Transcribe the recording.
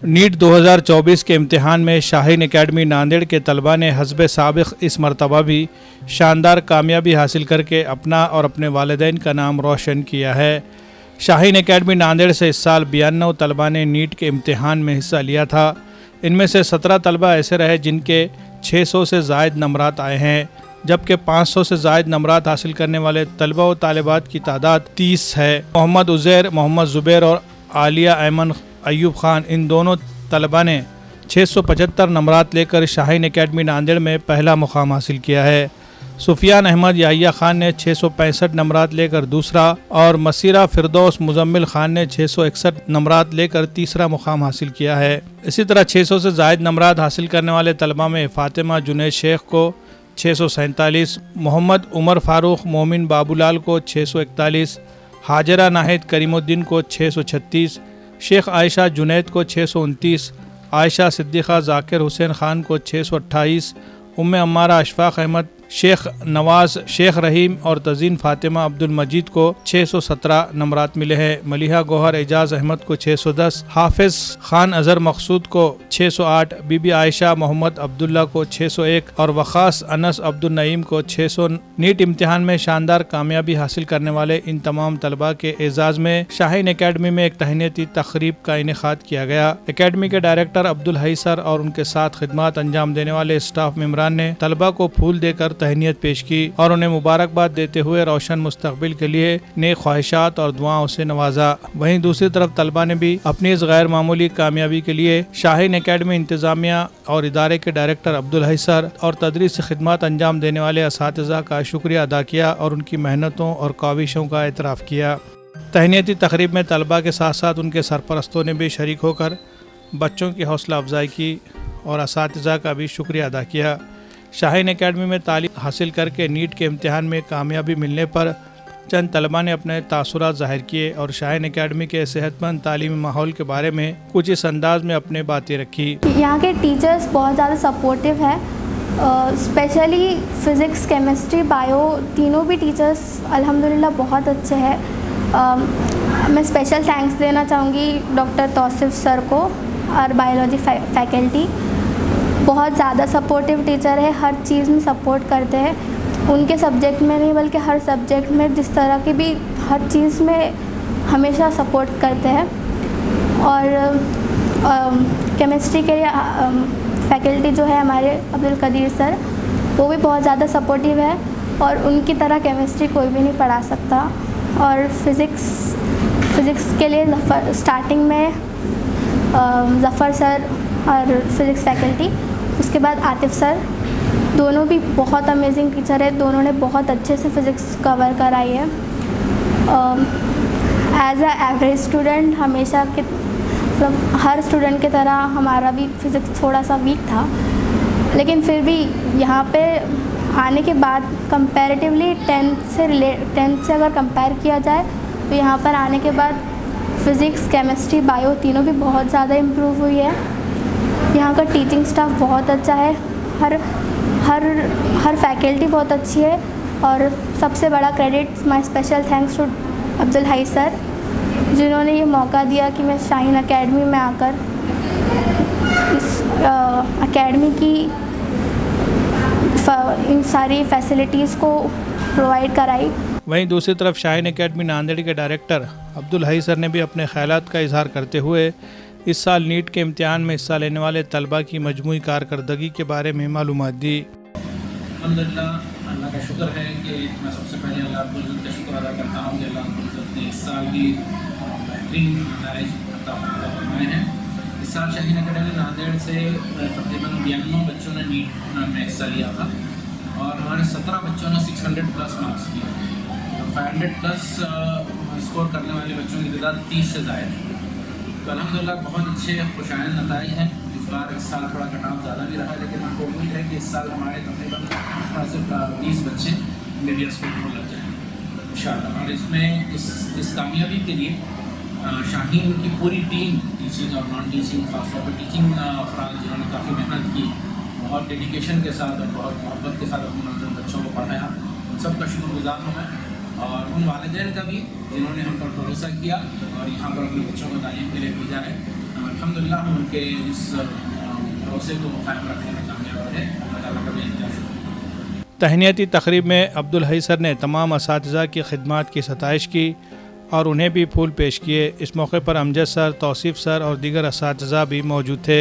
NEET 2024 के इम्तिहान में शाहीन एकेडमी नांदेड़ के तलबा ने हस्ब साबिक़ इस मरतबा भी शानदार कामयाबी हासिल करके अपना और अपने वालिदैन का नाम रोशन किया है। शाहीन एकेडमी नांदेड़ से इस साल 92 तलबा ने नीट के इम्तिहान में हिस्सा लिया था। इनमें से 17 तलबा ऐसे रहे जिनके 600 से ज़ायद नंबरात आए हैं, जबकि 500 से ज़ायद नंबरात हासिल करने वाले तलबा व तालिबात की तादाद 30 है। मोहम्मद उज़ैर, मोहम्मद ज़ुबैर और आलिया ऐमन अयूब ख़ान, इन दोनों तलबा ने 675 नंबरात लेकर शाहीन एकेडमी नांदेड़ में पहला मुकाम हासिल किया है। सुफियान अहमद याहिया ख़ान ने 665 नंबरात लेकर दूसरा और मसीरा फिरदौस मुजम्मिल ख़ान ने 661 नंबरात लेकर तीसरा मुकाम हासिल किया है। इसी तरह 600 से ज़ायद नंबरात हासिल करने वाले तलबा में फ़ातिमा जुनैद शेख को 647, मोहम्मद उमर फ़ारूक मोमिन बाबूलाल को 641, हाजरा नाहिद करीमुद्दीन को 636, शेख आयशा जुनैद को 629, आयशा सिद्दीक़ा ज़ाकिर हुसैन ख़ान को 628, उम्मे अम्मारा अशफाक़ अहमद, शेख नवाज़, शेख रहीम और तज़ीन फ़ातिमा अब्दुल मजीद को 617 नंबरात मिले हैं। मलिहा गौहर एजाज़ अहमद को 610, हाफिज़ ख़ान अज़हर मकसूद को 608, बीबी आयशा मोहम्मद अब्दुल्ला को 601 और वक़ास अनस अब्दुल नईम को 600। नीट इम्तिहान में शानदार कामयाबी हासिल करने वाले इन तमाम तलबा के एजाज़ में शाहीन एकेडमी में एक तहनीती तक़रीब का इनेकाद किया गया। एकेडमी के डायरेक्टर अब्दुल हई सर और उनके साथ खिदमत अंजाम देने वाले स्टाफ मेंबरान ने तलबा को फूल देकर तहनीत पेश की और उन्हें मुबारकबाद देते हुए रोशन मुस्तकबिल के लिए नेक ख्वाहिशात और दुआओं से नवाजा। वहीं दूसरी तरफ तलबा ने भी अपनी इस गैर मामूली कामयाबी के लिए शाहीन एकेडमी इंतज़ामिया और इदारे के डायरेक्टर अब्दुल हई सर और तदरीस खिदमत अंजाम देने वाले असातिज़ा का शुक्रिया अदा किया और उनकी मेहनतों और काविशों का एतराफ़ किया। तहनीती तक़रीब में तलबा के साथ साथ उनके सरपरस्तों ने भी शरीक होकर बच्चों की हौसला अफजाई की और असातिज़ा का भी शुक्रिया अदा किया। शाहीन एकेडमी में तालीम हासिल करके नीट के इम्तिहान में कामयाबी मिलने पर चंद तलबा ने अपने तासुरात ज़ाहिर किए और शाहीन एकेडमी के सेहतमंद तालीमी माहौल के बारे में कुछ इस अंदाज में अपने बातें रखी। यहाँ के टीचर्स बहुत ज़्यादा सपोर्टिव है, स्पेशली फ़िज़िक्स, केमिस्ट्री, बायो, तीनों भी टीचर्स अल्हम्दुलिल्लाह बहुत अच्छे हैं। मैं स्पेशल थैंक्स देना चाहूँगी डॉक्टर तौसीफ़ सर को और बायोलॉजी फैकल्टी, बहुत ज़्यादा सपोर्टिव टीचर है, हर चीज़ में सपोर्ट करते हैं। उनके सब्जेक्ट में नहीं बल्कि हर सब्जेक्ट में जिस तरह की भी हर चीज़ में हमेशा सपोर्ट करते हैं। और केमिस्ट्री के लिए फैकल्टी जो है हमारे अब्दुल कदीर सर, वो भी बहुत ज़्यादा सपोर्टिव है और उनकी तरह केमिस्ट्री कोई भी नहीं पढ़ा सकता। और फ़िज़िक्स के लिए स्टार्टिंग में ज़फ़र सर और फ़िज़िक्स फैकल्टी, उसके बाद आतिफ़ सर, दोनों भी बहुत अमेजिंग टीचर है, दोनों ने बहुत अच्छे से फ़िज़िक्स कवर कराई है। एज अ एवरेज स्टूडेंट हमेशा के मतलब हर स्टूडेंट की तरह हमारा भी फ़िज़िक्स थोड़ा सा वीक था, लेकिन फिर भी यहाँ पे आने के बाद कंपैरेटिवली 10th से अगर कंपेयर किया जाए तो यहाँ पर आने के बाद फ़िज़िक्स, केमिस्ट्री, बायो तीनों भी बहुत ज़्यादा इम्प्रूव हुई है। यहाँ का टीचिंग स्टाफ बहुत अच्छा है, हर फैकल्टी बहुत अच्छी है और सबसे बड़ा credit my special thanks to Abdul Hai sir, जिन्होंने ये मौका दिया कि मैं शाहीन एकेडमी में आकर इस एकेडमी की इन सारी फैसिलिटीज़ को प्रोवाइड कराई। वहीं दूसरी तरफ शाहीन एकेडमी नांदेड़ के डायरेक्टर अब्दुल हई सर ने भी अपने ख्यालात का इजहार करते हुए इस साल नीट के इम्तिहान में हिस्सा लेने वाले तलबा की मजमूई कारकर्दगी के बारे में मालूमात दी। अल्हम्दुलिल्लाह, अल्लाह का शुक्र है कि मैं सबसे पहले अल्लाह का शुक्र अदा करता हूँ कि अल्लाह ने इस साल भी बेहतरीन नतीजे अता फरमाए हैं। इस साल शाहीन एकेडमी नांदेड़ से तकरीबन 92 बच्चों ने नीट में हिस्सा लिया था और हमारे 17 बच्चों ने 600+ मार्क्स किए। 500+ स्कोर करने वाले बच्चों की तादाद 30 से ज़ायद है। तो अल्हम्दुलिल्लाह बहुत अच्छे खुशाइन नताइज हैं। इस साल थोड़ा कटाव ज़्यादा भी रहा है, लेकिन हमको उम्मीद है कि इस साल हमारे तकरीबन 20 बच्चे मीडिया स्कूल में लग जाएंगे इंशाअल्लाह। और इसमें इस कामयाबी के लिए शाहीन की पूरी टीम, टीचिंग और नॉन टीचिंग, खासतौर पर टीचिंग अफराद जिन्होंने काफ़ी मेहनत की, बहुत डेडिकेशन के साथ और बहुत मोहब्बत के साथ अपने बच्चों को पढ़ाया, उन सब का शुक्रगुज़ार हूँ मैं। और उन वालिदैन का भी जिन्होंने हम पर भरोसा किया और यहाँ पर अपने बच्चों को तालीम के लिए भेजा है। अल्हम्दुलिल्लाह हम उनके इस भरोसे को कायम रखने में कामयाब रहे। अल्लाह ताला का भी इंतजार शुक्रिया। तहनीती तकरीब में अब्दुल हई सर ने तमाम असातिज़ा की खिदमत की सताइश की और उन्हें भी फूल पेश किए। इस मौके पर अमजद सर, तौसीफ़ सर और दीगर असातिज़ा भी मौजूद थे।